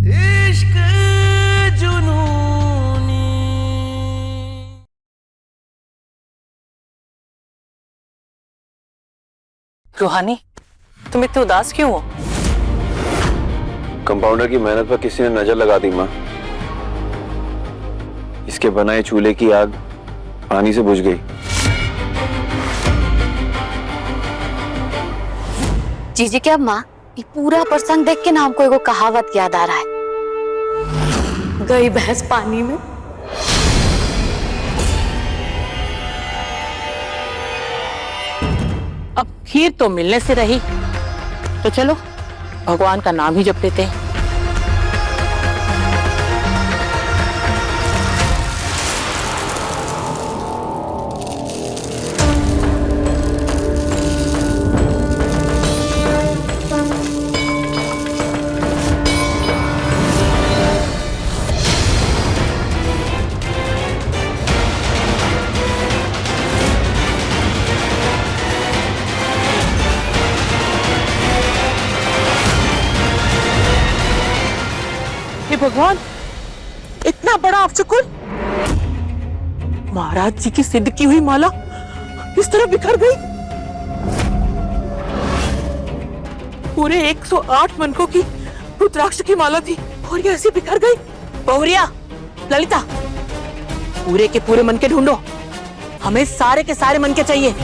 इश्क जुनूनी। रूहानी, तुम इतने उदास क्यों हो? कंपाउंडर की मेहनत पर किसी ने नजर लगा दी माँ। इसके बनाए चूल्हे की आग पानी से बुझ गई। जीजी क्या माँ, ये पूरा प्रसंग देख के ना हमको एगो कहावत याद आ रहा है, गई भैंस पानी में। अब खीर तो मिलने से रही, तो चलो भगवान का नाम ही जप लेते हैं। हे भगवान, इतना बड़ा अपशकुन! महाराज जी की सिद्ध की हुई माला इस तरह बिखर गई। पूरे 108 मनकों की रुद्राक्ष की माला थी और ये ऐसे बिखर गई। बहुरिया, ललिता, पूरे के पूरे मन के ढूंढो, हमें सारे के सारे मन के चाहिए।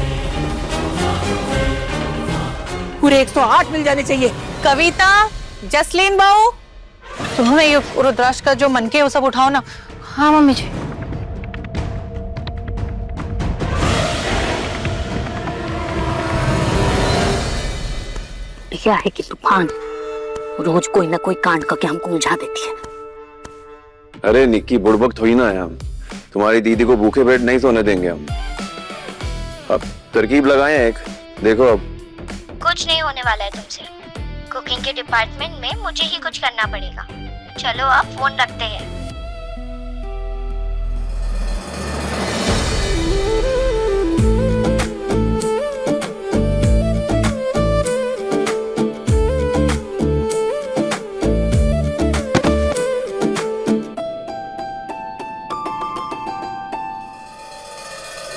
पूरे 108 मिल जाने चाहिए। कविता, जसलीन बहू, तुमने ये रुद्राक्ष का जो मनके वो सब उठाओ ना। हाँ मम्मी जी। क्या है कि तूफान रोज कोई ना कोई कांड करके हमको उलझा देती है। अरे निक्की, बुड़बक थोड़ी ना है हम। तुम्हारी दीदी को भूखे पेट नहीं सोने देंगे हम। अब तरकीब लगाए एक, देखो अब। कुछ नहीं होने वाला है तुमसे। कुकिंग के डिपार्टमेंट में मुझे ही कुछ करना पड़ेगा। चलो अब फोन रखते हैं।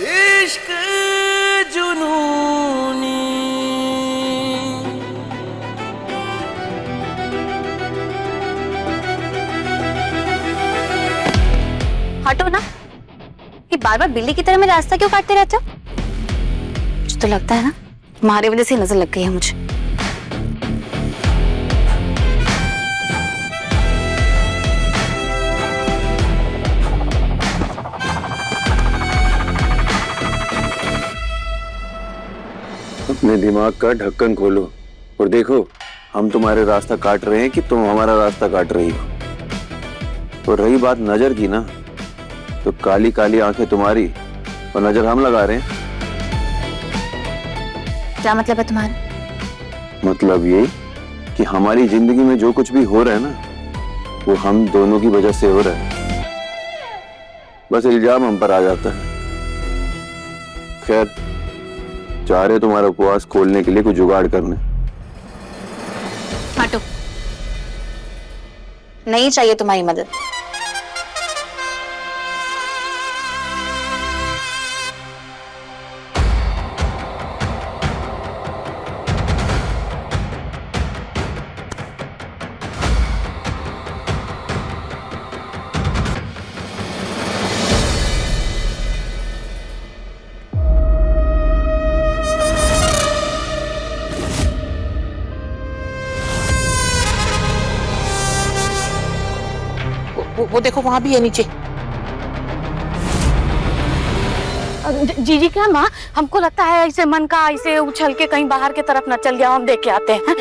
इश्क जुनूनी। हटो ना, ये बार बार बिल्ली की तरह मेरा रास्ता क्यों काटते रहते हो? मुझे तो लगता है ना तुम्हारी वजह से नजर लग गई है मुझे। अपने दिमाग का ढक्कन खोलो और देखो, हम तुम्हारे रास्ता काट रहे हैं कि तुम हमारा रास्ता काट रही हो। और रही बात नजर की ना, तो काली काली आंखें तुम्हारी और नजर हम लगा रहे हैं। क्या मतलब है तुम्हारा? मतलब ये कि हमारी जिंदगी में जो कुछ भी हो रहा है ना, वो हम दोनों की वजह से हो रहा है। बस इल्जाम हम पर आ जाता है। खैर, चाह रहे तुम्हारा उपवास खोलने के लिए कुछ जुगाड़ करने। हटो, नहीं चाहिए तुम्हारी मदद। वो देखो वहां भी है नीचे। जीजी क्या माँ, हमको लगता है ऐसे मन का ऐसे उछल के कहीं बाहर की तरफ न चल गया, हम देख के आते हैं।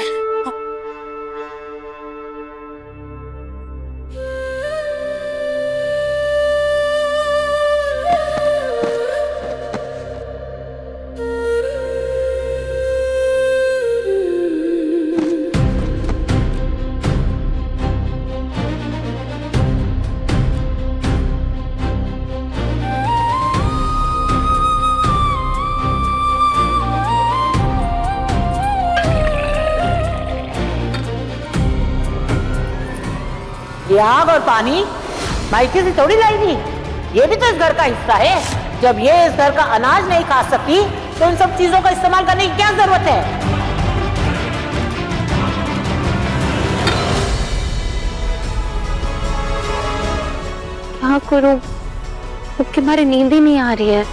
ये आग और पानी मायके से थोड़ी लाई थी, ये भी तो इस घर का हिस्सा है। जब ये इस घर का अनाज नहीं खा सकती तो इन सब चीजों का इस्तेमाल करने की क्या जरूरत है? क्या करूं? उसके मारे नींद ही नहीं आ रही है।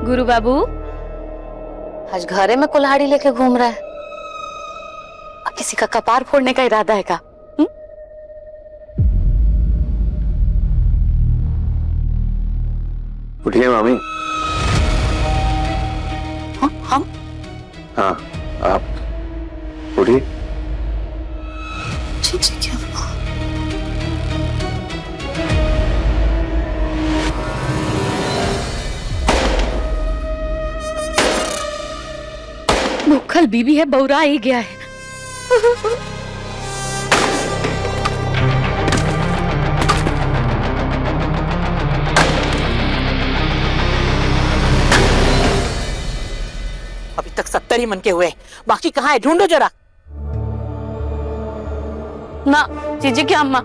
गुरु बाबू आज घरे में कुल्हाड़ी लेके घूम रहा है। अब किसी का कपार फोड़ने का इरादा है क्या? उठिए मामी। हम हाँ, आप उठिए। ठीक है। भूखल बीबी है, बौरा ही गया है। अभी तक 70 ही मन के हुए, बाकी कहाँ है? ढूंढो जरा। ना जीजी की अम्मा,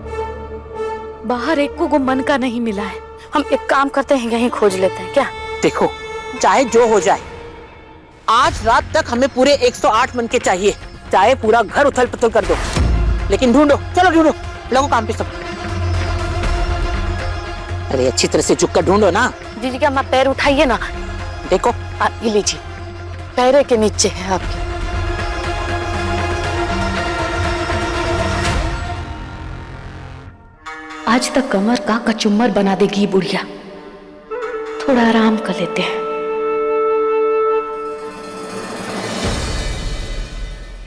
बाहर एक को मन का नहीं मिला है। हम एक काम करते हैं, यहीं खोज लेते हैं क्या? देखो, चाहे जो हो जाए, आज रात तक हमें पूरे 108 मन के चाहिए, चाहे पूरा घर उथल पुथल कर दो, लेकिन ढूंढो। चलो ढूंढो, लगो काम पे सब। अरे अच्छी तरह से झुक कर ढूंढो ना। जीजी की अम्मा पैर उठाइए ना। देखो, ये लीजिए, पैर के नीचे है आपके। आज तक कमर का कचुम्बर बना देगी बुढ़िया। थोड़ा आराम कर लेते हैं।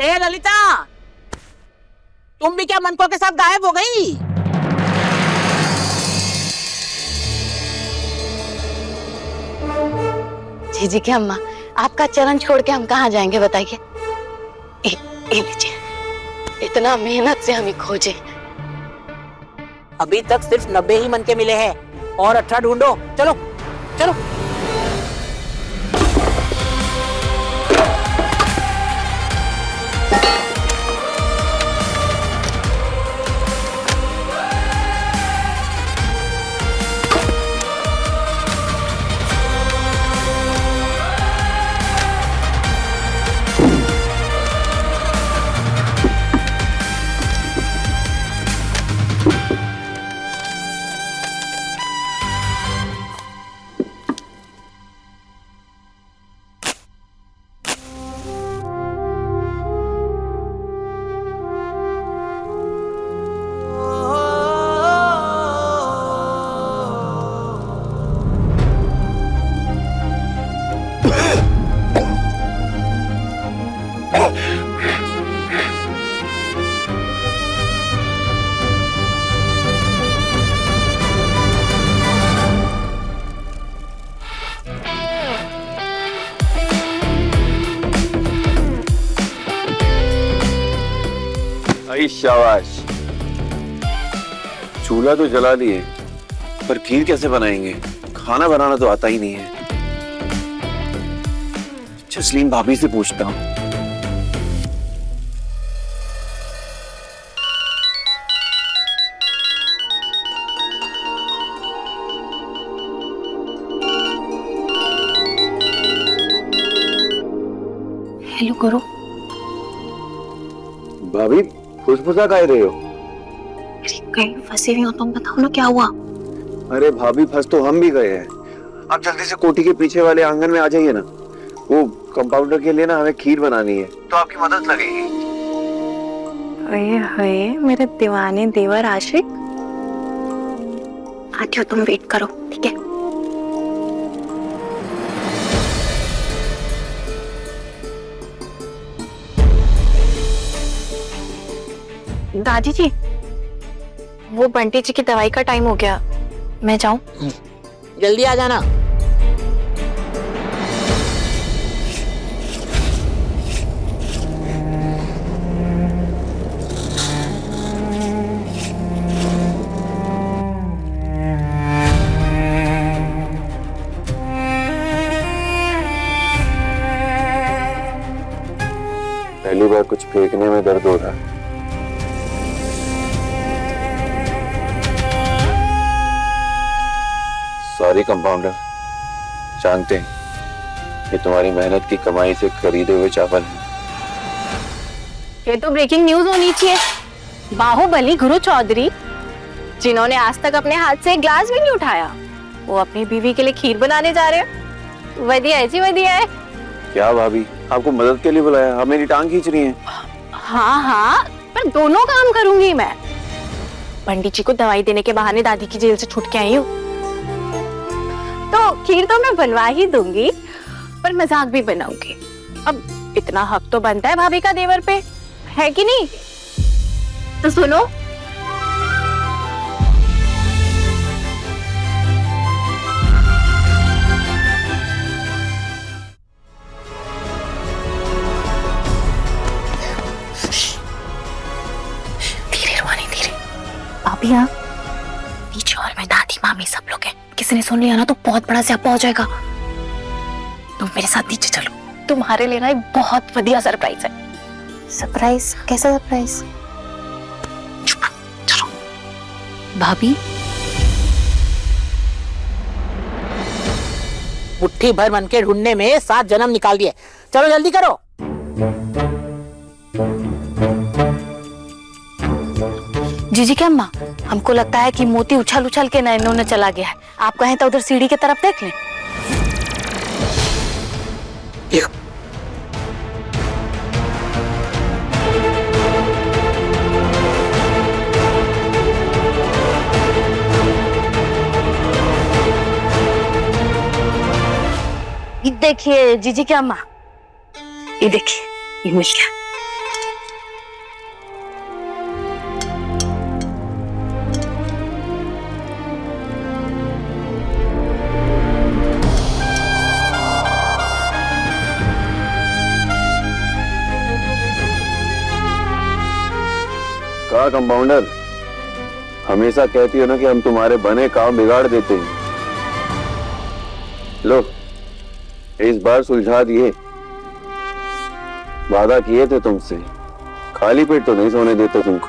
ए ललिता, तुम भी क्या मनको के साथ गायब हो गई? जीजी की अम्मा, आपका चरण छोड़ के हम कहाँ जाएंगे बताइए? ये लीजिए, इतना मेहनत से हम ही खोजे। अभी तक सिर्फ 90 ही मन के मिले हैं, और 18 ढूंढो। चलो चलो। आई शाबाश। चूल्हा तो जला लिए, पर खीर कैसे बनाएंगे? खाना बनाना तो आता ही नहीं है। जसलीन भाभी से पूछता हूँ। हेलो गुरु। भाभी फुसफुसा कह रहे हो? कहीं फंसी हुई हो तुम, बताओ ना क्या हुआ? अरे भाभी, फंस तो हम भी गए हैं। आप जल्दी से कोठी के पीछे वाले आंगन में आ जाइए ना। वो कंपाउंडर के लिए ना हमें खीर बनानी है, तो आपकी मदद लगेगी। अरे हाय मेरे दीवाने देवर आशिक, आती हो, तुम वेट करो, ठीक है? दादी जी, वो बंटी जी की दवाई का टाइम हो गया, मैं जाऊं? जल्दी आ जाना। कुछ फेंकने में दर्द हो रहा है। सॉरी कंपाउंडर, जानते हैं कि तुम्हारी मेहनत की कमाई से खरीदे हुए चावल हैं। ये तो ब्रेकिंग न्यूज होनी चाहिए। बाहुबली गुरु चौधरी, जिन्होंने आज तक अपने हाथ से एक ग्लास भी नहीं उठाया, वो अपनी बीवी के लिए खीर बनाने जा रहे हैं। बढ़िया है जी, बढ़िया है। क्या भाभी, आपको मदद के लिए बुलाया? आप मेरी टांग खींच रही हैं। हाँ हाँ, पर दोनों काम करूंगी मैं। पंडित जी को दवाई देने के बहाने दादी की जेल से छूट के आई हूँ, तो खीर तो मैं बनवा ही दूंगी, पर मजाक भी बनाऊंगी। अब इतना हक तो बनता है भाभी का देवर पे, है कि नहीं? तो सुनो, धीरे रुहानी, धीरे। भाभी यहाँ नीचे हॉल में दादी मामी सब लोग हैं, किसी ने सुन लिया ना तो बहुत बड़ा स्यापा हो जाएगा। तुम मेरे साथ नीचे चलो, तुम्हारे लिए ना एक बहुत बढ़िया सरप्राइज है। सरप्राइज? कैसा सरप्राइज? चलो। भाभी, मुट्ठी भर मन के ढूंढने में 7 जन्म निकाल दिए। चलो जल्दी करो। जीजी की अम्मा, हमको लगता है कि मोती उछल उछल के नैनों में चला गया है। आप कहें तो उधर सीढ़ी की तरफ देख लें। ये देखिए जीजी की अम्मा, ये देखिए, ये मिल गया। कहा कंपाउंडर, हमेशा कहती हो ना कि हम तुम्हारे बने काम बिगाड़ देते हैं। लो, इस बार सुलझा दिए। वादा किए थे तुमसे, खाली पेट तो नहीं सोने देते तुमको।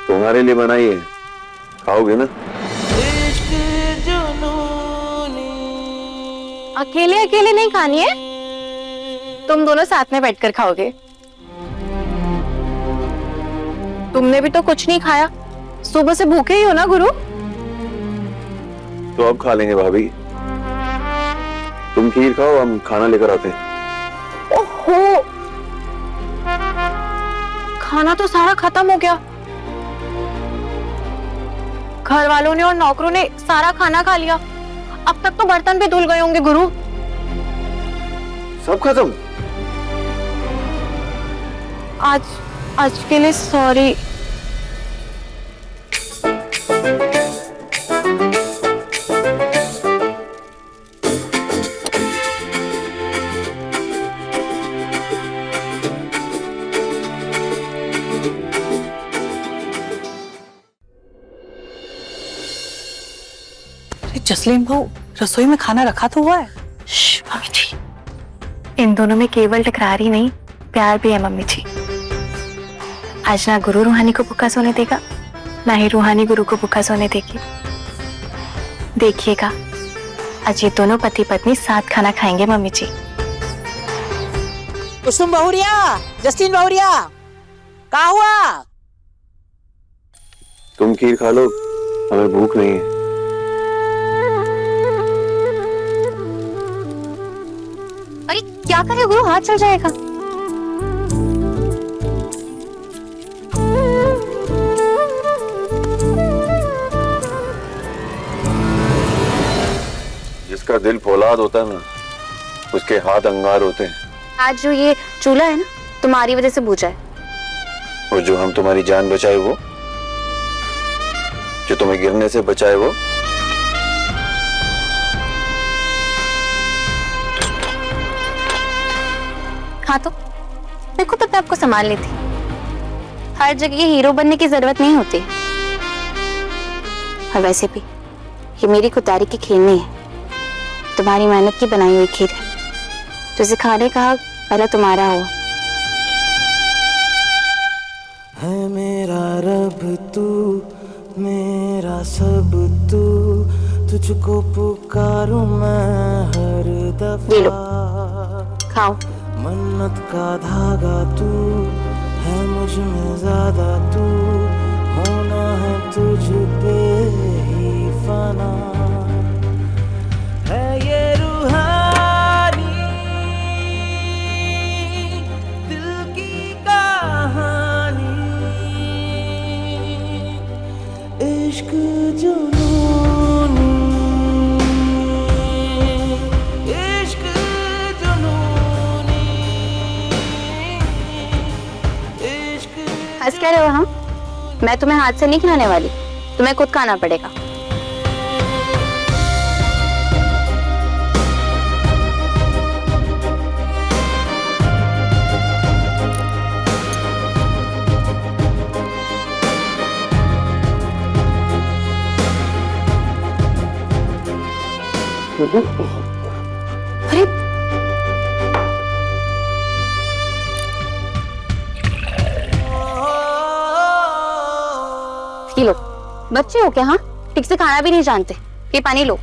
तुम्हारे लिए बनाई है, खाओगे ना? अकेले अकेले नहीं खानी है, तुम दोनों साथ में बैठकर खाओगे। तुमने भी तो कुछ नहीं खाया, सुबह से भूखे ही हो ना गुरु। तो अब खा लेंगे भाभी। तुम खीर खाओ, हम खाना लेकर आते हैं। ओहो, खाना तो सारा खत्म हो गया। घर वालों ने और नौकरों ने सारा खाना खा लिया। अब तक तो बर्तन भी धुल गए होंगे गुरु। सब खत्म? आज के लिए सॉरी। जसलीन बहू, रसोई में खाना रखा तो हुआ है। मम्मी जी, इन दोनों में केवल टकरार ही नहीं, प्यार भी है मम्मी जी। आज ना गुरु रूहानी को भूखा सोने देगा, ना ही रूहानी गुरु को भूखा सोने देगी। देखिएगा, आज ये दोनों पति पत्नी साथ खाना खाएंगे मम्मी जी। कुसुम बहुरिया, जस्टिन बहुरिया, क्या हुआ? तुम खीर खा लो, हमें भूख नहीं है। अरे क्या करे गुरु, हाथ चल जाएगा। जिसका दिल फौलाद होता है ना, उसके हाथ अंगार होते हैं। आज जो ये चूल्हा है ना, तुम्हारी वजह से बुझा है। और जो हम तुम्हारी जान बचाए वो, जो तुम्हें गिरने से बचाए वो। हाँ तो मैं खुद अपने आप को संभाल लेती। हर जगह हीरो बनने की जरूरत नहीं होती। और वैसे भी ये मेरी खुदारी की खीर नहीं है, तुम्हारी मेहनत की बनाई हुई खीर है। तो सिखाने कहा पहले तुम्हारा हो। है मेरा रब तू, मेरा सब तू, तुझको पुकारूं मैं हर ये लो, दफा। खाओ। मन्नत का धागा तू है, मुझ में ज्यादा तू, होना है तुझ पे ही फना। है ये रूहानी दिल की कहानी, इश्क जुनूनी, इश्क जुनूनी, इश्क। हंस क्या रहे हो? हम मैं तुम्हें हाथ से नहीं खिलाने वाली, तुम्हें खुद खाना पड़ेगा। अरे ये लो, बच्चे हो क्या? हाँ, ठीक से खाना भी नहीं जानते। ये पानी लो।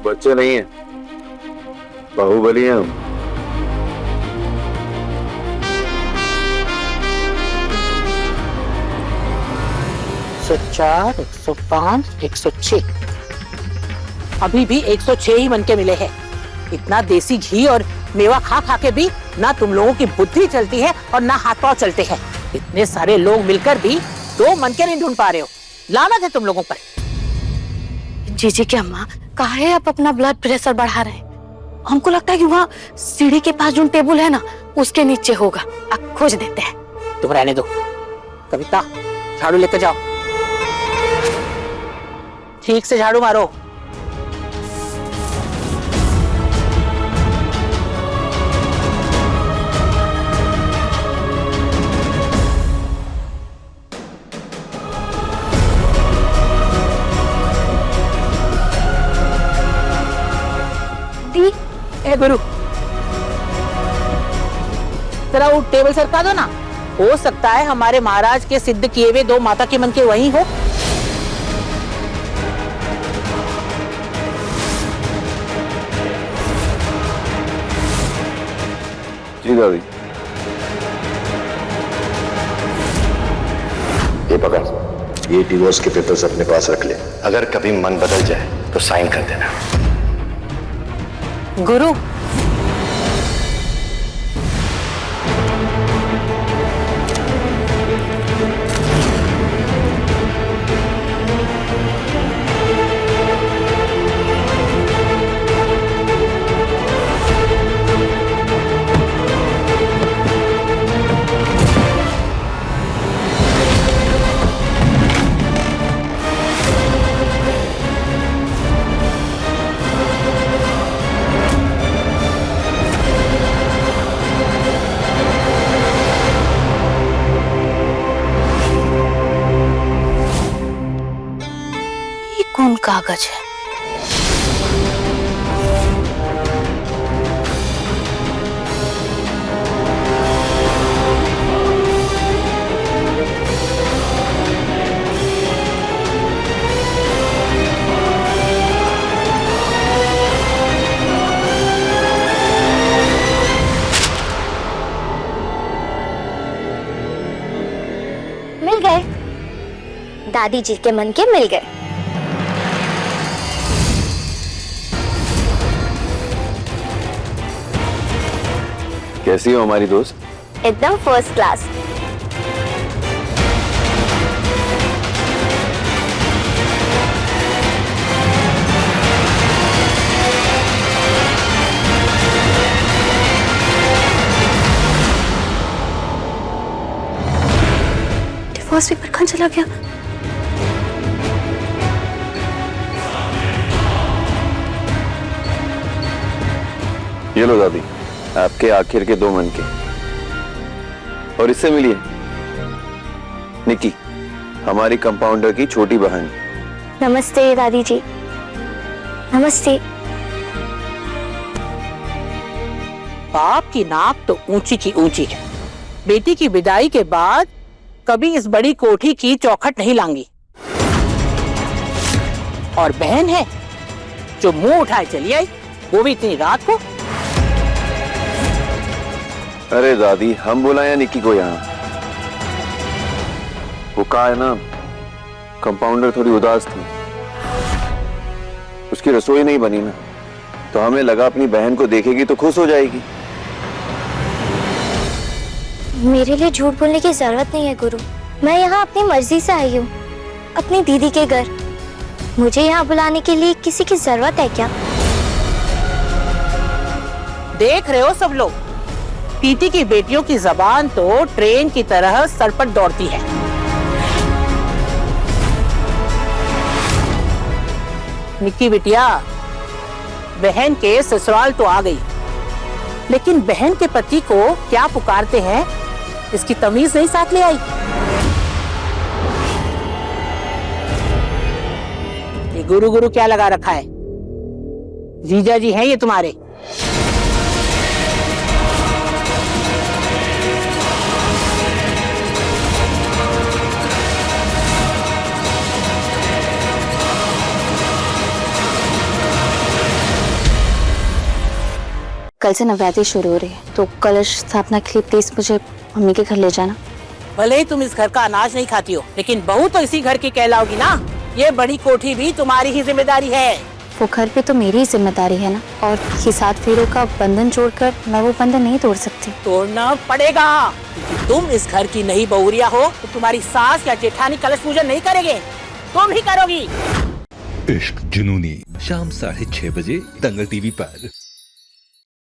बच्चे नहीं है, बाहुबली हैं हम। चार, 105, 106। अभी भी 106 ही मन के मिले हैं। इतना देसी घी और मेवा खा खा के भी ना तुम लोगों की बुद्धि चलती है और ना हाथ पांव चलते हैं। इतने सारे लोग मिलकर भी 2 मन के नहीं ढूंढ पा रहे हो। लानत है तुम लोगों पर। जीजी की अम्मा, काहे आप अपना ब्लड प्रेशर बढ़ा रहे हैं? हमको लगता है कि वहाँ सीढ़ी के पास जो टेबल है ना, उसके नीचे होगा। आप खोज देते हैं। तुम रहने दो। कविता, झाड़ू लेकर जाओ, ठीक से झाड़ू मारो। ए गुरु, जरा वो टेबल सरका दो ना। हो सकता है हमारे महाराज के सिद्ध किए हुए 2 माता के मन के वही हो। जी दादी। ये पकड़, ये डिवोर्स के पेपर्स अपने पास रख ले। अगर कभी मन बदल जाए तो साइन कर देना। गुरु, कौन कागज है? मिल गए, दादी जी के मन के मिल गए। कैसी हो हमारी दोस्त? एकदम फर्स्ट क्लास। डिवोर्स पेपर कहाँ चला गया? ये लो दादी, आपके आखिर के 2 मन के। और इससे मिलिए, निकी, हमारी कंपाउंडर की छोटी बहन। नमस्ते दादी जी। नमस्ते। बाप की नाक तो ऊंची की ऊंची है। बेटी की विदाई के बाद कभी इस बड़ी कोठी की चौखट नहीं लांगी। और बहन है जो मुंह उठाए चली आई, वो भी इतनी रात को। अरे दादी, हम बुलाया निकी को यहाँ। वो कहा है ना, कंपाउंडर थोड़ी उदास थी, उसकी रसोई नहीं बनी ना, तो हमें लगा अपनी बहन को देखेगी तो खुश हो जाएगी। मेरे लिए झूठ बोलने की जरूरत नहीं है गुरु। मैं यहाँ अपनी मर्जी से आई हूँ, अपनी दीदी के घर। मुझे यहाँ बुलाने के लिए किसी की जरूरत है क्या? देख रहे हो सब लोग, पीटी की बेटियों की जबान तो ट्रेन की तरह सरपट दौड़ती है। निक्की बिटिया, बहन के ससुराल तो आ गई, लेकिन बहन के पति को क्या पुकारते हैं इसकी तमीज नहीं साथ ले आई। ये गुरु गुरु क्या लगा रखा है? जीजा जी हैं ये तुम्हारे। कल से नवरात्रि शुरू हो रही है, तो कलश स्थापना के लिए प्लीज मुझे मम्मी के घर ले जाना। भले ही तुम इस घर का अनाज नहीं खाती हो, लेकिन बहू तो इसी घर की कहलाओगी ना। ये बड़ी कोठी भी तुम्हारी ही जिम्मेदारी है। वो घर पे तो मेरी ही जिम्मेदारी है ना, और ये 7 फेरों का बंधन जोड़कर मैं वो बंधन नहीं तोड़ सकती। तोड़ना पड़ेगा। तुम इस घर की नई बहुरिया हो तो तुम्हारी सास या जेठानी कलश पूजन नहीं करेंगे, तुम ही करोगी। इश्क जुनूनी, शाम 6:30 बजे दंगल टीवी पर।